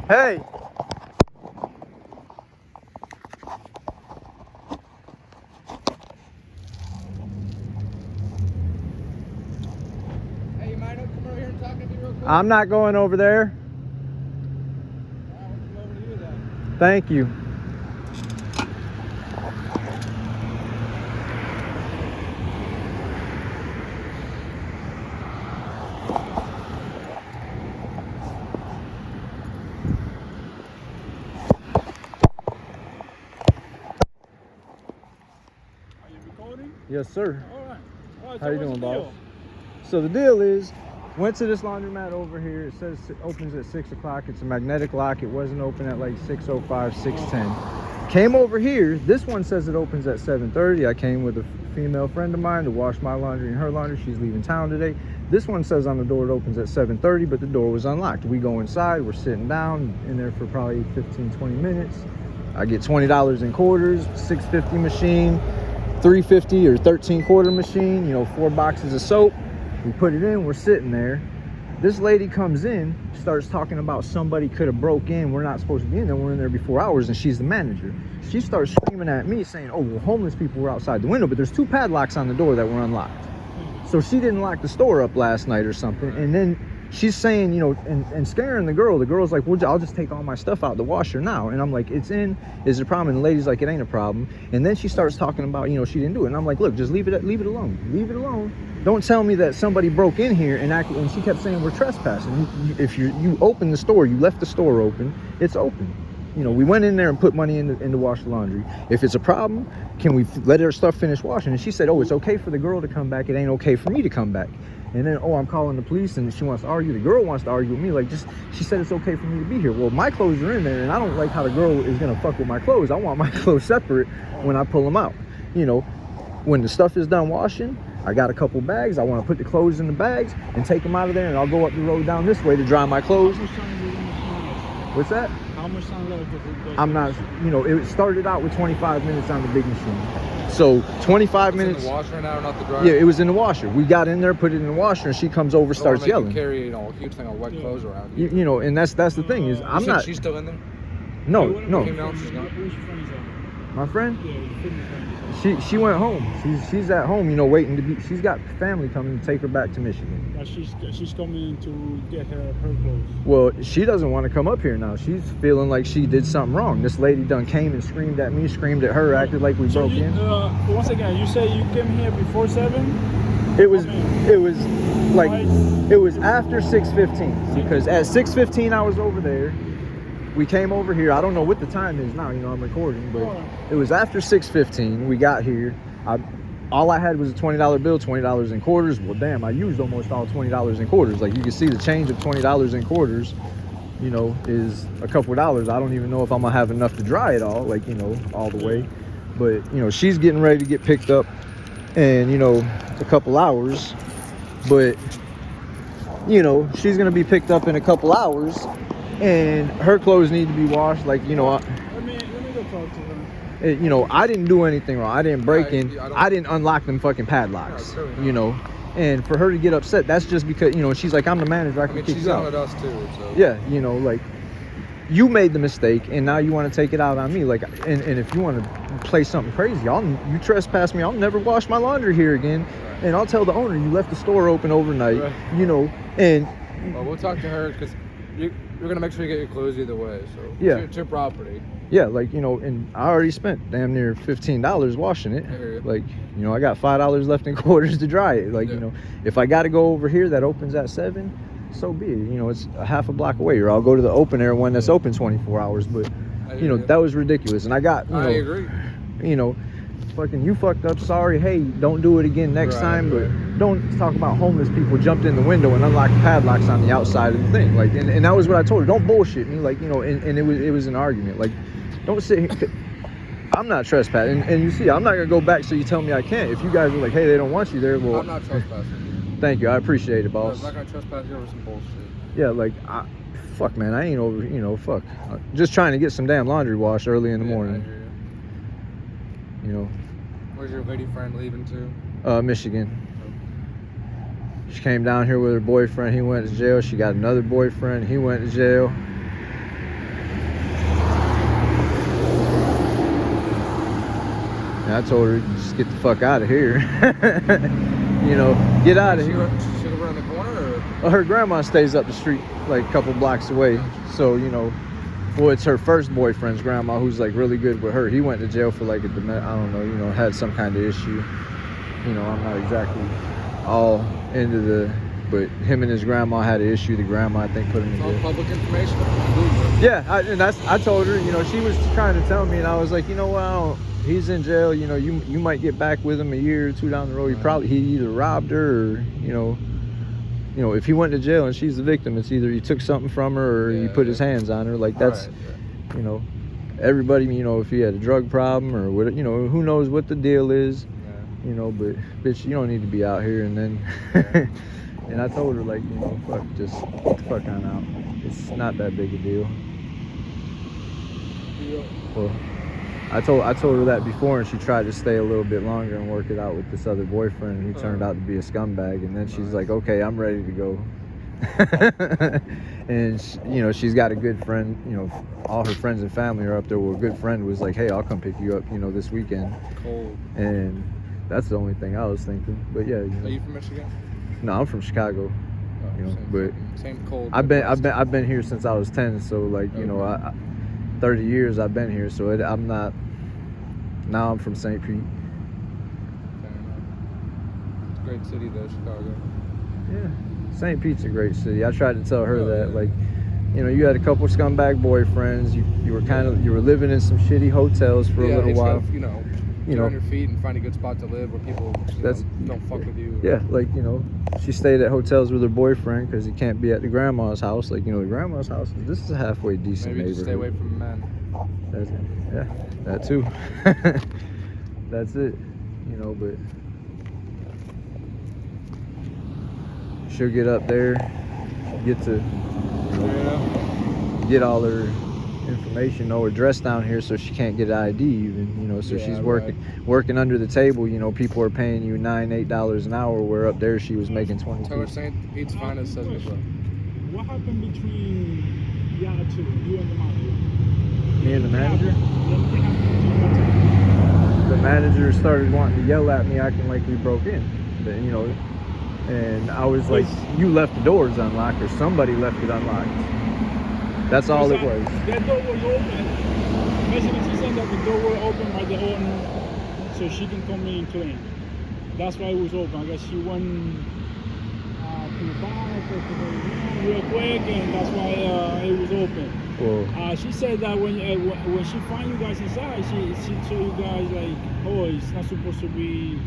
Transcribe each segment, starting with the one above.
Hey. Hey, you mind coming over here and talking to me real quick? I'm not going over there. I'll come over to you then. Thank you. Are you recording? Yes, sir. All right. How you what's doing, the boss? deal? So the deal is, went to this laundromat over here. It says it opens at 6 o'clock. It's a magnetic lock. It wasn't open at like 6:05, 6:10. Came over here. This one says it opens at 7:30. I came with a female friend of mine to wash my laundry and her laundry. She's leaving town today. This one says on the door it opens at 7:30, but the door was unlocked. We go inside. We're sitting down in there for probably 15, 20 minutes. I get $20 in quarters, $6.50 machine, $3.50 or 13 quarter machine, 4 boxes of soap. We put it in, we're sitting there. This lady comes in, starts talking about somebody could have broke in. We're not supposed to be in there. We're in there before hours, and she's the manager. She starts screaming at me saying, oh, well, homeless people were outside the window, but there's 2 padlocks on the door that were unlocked. So she didn't lock the store up last night or something. And then she's saying, and scaring the girl. The girl's like, well, I'll just take all my stuff out the washer now. And I'm like, it's in. Is it a problem? And the lady's like, it ain't a problem. And then she starts talking about, she didn't do it. And I'm like, look, just leave it alone. Leave it alone. Don't tell me that somebody broke in here and she kept saying we're trespassing. If you open the store, you left the store open, it's open. We went in there and put money in to wash the laundry. If it's a problem, can we let her stuff finish washing? And she said, oh, it's okay for the girl to come back. It ain't okay for me to come back. And then, I'm calling the police, and she wants to argue. The girl wants to argue with me. She said it's okay for me to be here. Well, my clothes are in there, and I don't like how the girl is going to fuck with my clothes. I want my clothes separate when I pull them out. When the stuff is done washing, I got a couple bags. I want to put the clothes in the bags and take them out of there, and I'll go up the road down this way to dry my clothes. What's that? How much time left does it? I'm not, it started out with 25 minutes on the big machine. So 25 minutes. In the washer now, not the dryer? Yeah, it was in the washer. We got in there, put it in the washer, and she comes over, starts yelling. Carry, a huge thing of wet clothes around. And that's the thing is, I'm not. She's still in there? No. My friend? She went home. She's at home, waiting to be. She's got family coming to take her back to Michigan. But she's coming to get her clothes. Well, she doesn't want to come up here now. She's feeling like she did something wrong. This lady done came and screamed at me, screamed at her, acted like we broke in. Once again, you say you came here before 7? It was after 6:15 because at 6:15 I was over there. We came over here. I don't know what the time is now. I'm recording, but it was after 6:15. We got here. All I had was a $20 bill, $20 in quarters. Well, damn, I used almost all $20 in quarters. Like you can see, the change of $20 in quarters, is a couple of dollars. I don't even know if I'm gonna have enough to dry it all, all the way. But she's getting ready to get picked up, and a couple hours. But she's gonna be picked up in a couple hours. And her clothes need to be washed. Let me go talk to her. I didn't do anything wrong. I didn't break in. I didn't unlock them fucking padlocks. And for her to get upset, that's just because she's like, I'm the manager. I can kick she's you yelling out. at us too. So. Yeah, you made the mistake, and now you want to take it out on me. And if you want to play something crazy, you trespass me. I'll never wash my laundry here again. And I'll tell the owner you left the store open overnight. Right. And well, we'll talk to her because you're gonna make sure you get your clothes either way. So yeah, it's your property. Yeah, and I already spent damn near $15 washing it. I got $5 left in quarters to dry it. If I got to go over here that opens at 7, so be it. It's a half a block away, or I'll go to the open air one that's open 24 hours. But that was ridiculous, and I got I agree. Fucking you fucked up, sorry, hey, don't do it again next time. But don't talk about homeless people jumped in the window and unlocked padlocks on the outside of the thing. And that was what I told her. Don't bullshit me, and it was an argument. Don't sit here. I'm not trespassing, and you see, I'm not gonna go back so you tell me I can't. If you guys are like, hey, they don't want you there, well, I'm not trespassing. Thank you, I appreciate it, boss. I'm not gonna trespass you over some bullshit. Yeah, fuck, man, I ain't over, fuck. Just trying to get some damn laundry washed early in the morning. I hear you. Where's your lady friend leaving to? Michigan. She came down here with her boyfriend. He went to jail. She got another boyfriend. He went to jail. And I told her, just get the fuck out of here. You know, get out of here. She live around the corner, or? Her grandma stays up the street, like a couple blocks away. So, you know, well, it's her first boyfriend's grandma who's like really good with her. He went to jail for like I don't know, you know, had some kind of issue. You know, I'm not exactly all into the, but him and his grandma had an issue. The grandma, I think, put him in jail. It's all public information. Yeah, I told her, you know, she was trying to tell me, and I was like, you know what, he's in jail. You know, you might get back with him a year or two down the road. He either robbed her or, you know, if he went to jail and she's the victim, it's either he took something from her or he put his hands on her. Like that's, you know, everybody, you know, if he had a drug problem or what, you know, who knows what the deal is, you know, but bitch, you don't need to be out here. And then, and I told her, like, you know, fuck, just get the fuck on out. It's not that big a deal. Well, I told her that before, and she tried to stay a little bit longer and work it out with this other boyfriend who turned out to be a scumbag. And then she's like, okay, I'm ready to go. And she, you know, she's got a good friend, you know, all her friends and family are up there. Well, a good friend was like, hey, I'll come pick you up, you know, this weekend. Cold. And that's the only thing I was thinking. But yeah, you know. Are you from Michigan? No, I'm from Chicago. Oh, You know, same cold. I've been here since I was 10. So like, you know, I 30 years I've been here. So I'm not. Now I'm from St. Pete. It's a great city though, Chicago. Yeah, St. Pete's a great city. I tried to tell her that, like, you know, you had a couple scumbag boyfriends. You were living in some shitty hotels for a little while. You know, get on your feet and find a good spot to live where people don't fuck with you. Yeah, like, you know, she stayed at hotels with her boyfriend because he can't be at the grandma's house. Like, you know, the grandma's house, this is a halfway decent Maybe neighborhood. just stay away from men. That's it. Yeah, that too. That's it. You know, but she'll get up there, get to, you know, get all her information, know her address down here, so she can't get ID even, you know, so she's working under the table. You know, people are paying you $8 an hour, where up there she was making 22. Tell her St. Pete's finest says me so. What happened between you and the manager? Me and the manager? The manager started wanting to yell at me, acting like we broke in, but, you know, and I was like, you left the doors unlocked, or somebody left it unlocked. That's all it was. That door was open. Basically, she said that the door was open by the owner, so she can come in and clean. That's why it was open. I guess she went to the back real quick, and that's why it was open. Well, she said that when she found you guys inside, she told you guys like, oh, it's not supposed to be.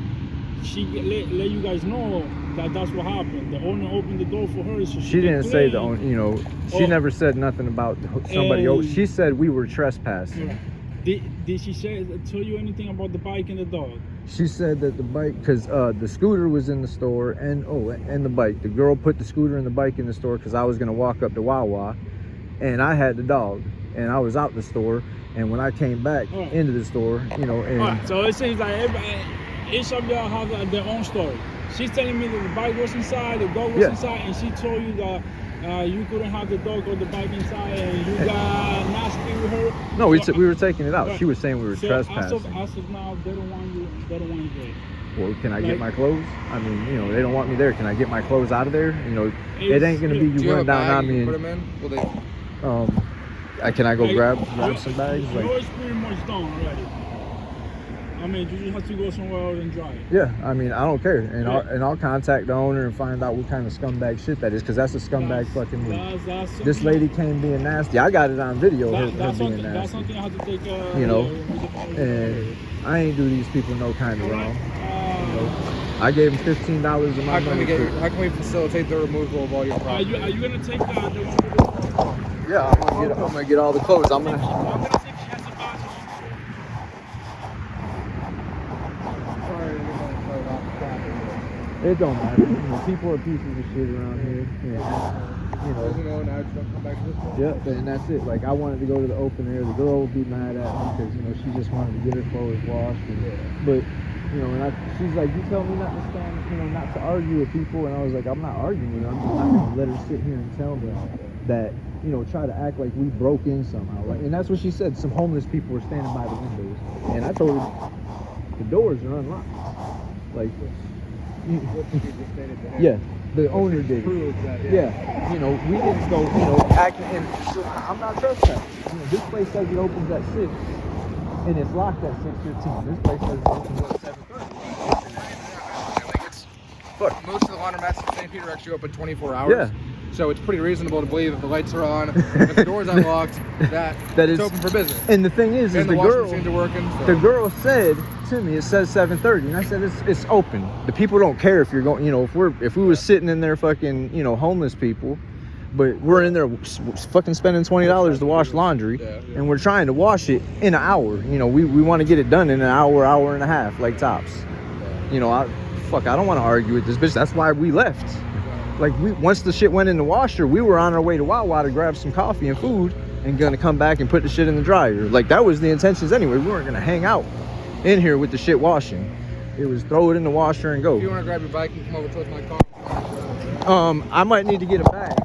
She let you guys know that that's what happened. The owner opened the door for her, so she didn't say the owner. You know, she never said nothing about somebody else. She said we were trespassing. Yeah. Did she tell you anything about the bike and the dog? She said that the bike, because the scooter was in the store, and the bike. The girl put the scooter and the bike in the store because I was gonna walk up to Wawa, and I had the dog, and I was out the store, and when I came back into the store, you know, and so it seems like each of y'all have their own story. She's telling me that the bike was inside, the dog was inside, and she told you that you couldn't have the dog or the bike inside, and you got nasty with her. No, we were taking it out. She was saying we were trespassing. As of now, they don't want you there. Well, can I get my clothes? I mean, you know, they don't want me there. Can I get my clothes out of there? You know, it ain't gonna be you run down on me and put them in? Will they? Can I go grab some bags? Like, yours pretty much done already. I mean, you just have to go somewhere else and dry it. Yeah, I mean, I don't care, and I'll contact the owner and find out what kind of scumbag shit that is, because that's a scumbag fucking move. This lady came being nasty. I got it on video. Her being nasty. That's something I have to take. You know, and I ain't do these people no kind of wrong. You know, I gave them $15 of my money. How can we facilitate the removal of all your property? Are you gonna take the one? Yeah, I'm gonna get all the clothes. I'm gonna see if she has a box. It don't matter. You know, people are pieces of shit around here. Yeah. You know. Now it's gonna come back to this one. Yeah, and that's it. Like, I wanted to go to the open air. The girl would be mad at me because, you know, she just wanted to get her clothes washed. But, you know, and she's like, you tell me not to stand, you know, not to argue with people. And I was like, I'm not arguing with her. I'm just not gonna let her sit here and tell me that, you know, try to act like we broke in somehow. Like, and that's what she said. Some homeless people were standing by the windows. And I told her, the doors are unlocked. Like, What you just stated to him. yeah, the owner did it. Proves that, Yeah, you know, we didn't go, you know, acting, and I'm not trespassing. You know, this place says it opens at 6, and it's locked at 6:15. This place says it opens at 7:30. Like it's, Fuck. most of the laundromats in St. Peter are actually open 24 hours. Yeah. So it's pretty reasonable to believe if the lights are on, if the door's unlocked, that That it's is- open for business. And the thing is And the washing girl, machines are working. So. the girl said to me, it says 7:30, and I said it's open. The people don't care if you're going, you know, if we was sitting in there fucking, you know, homeless people, but we're in there fucking spending $20 to wash laundry, and we're trying to wash it in an hour. You know, we want to get it done in an hour and a half, like tops. You know, I don't want to argue with this bitch. That's why we left. Like, once the shit went in the washer, we were on our way to Wawa to grab some coffee and food and gonna come back and put the shit in the dryer. Like, that was the intentions anyway. We weren't gonna hang out in here with the shit washing. It was throw it in the washer and go. If you want to grab your bike and come over towards my car. I might need to get a bag.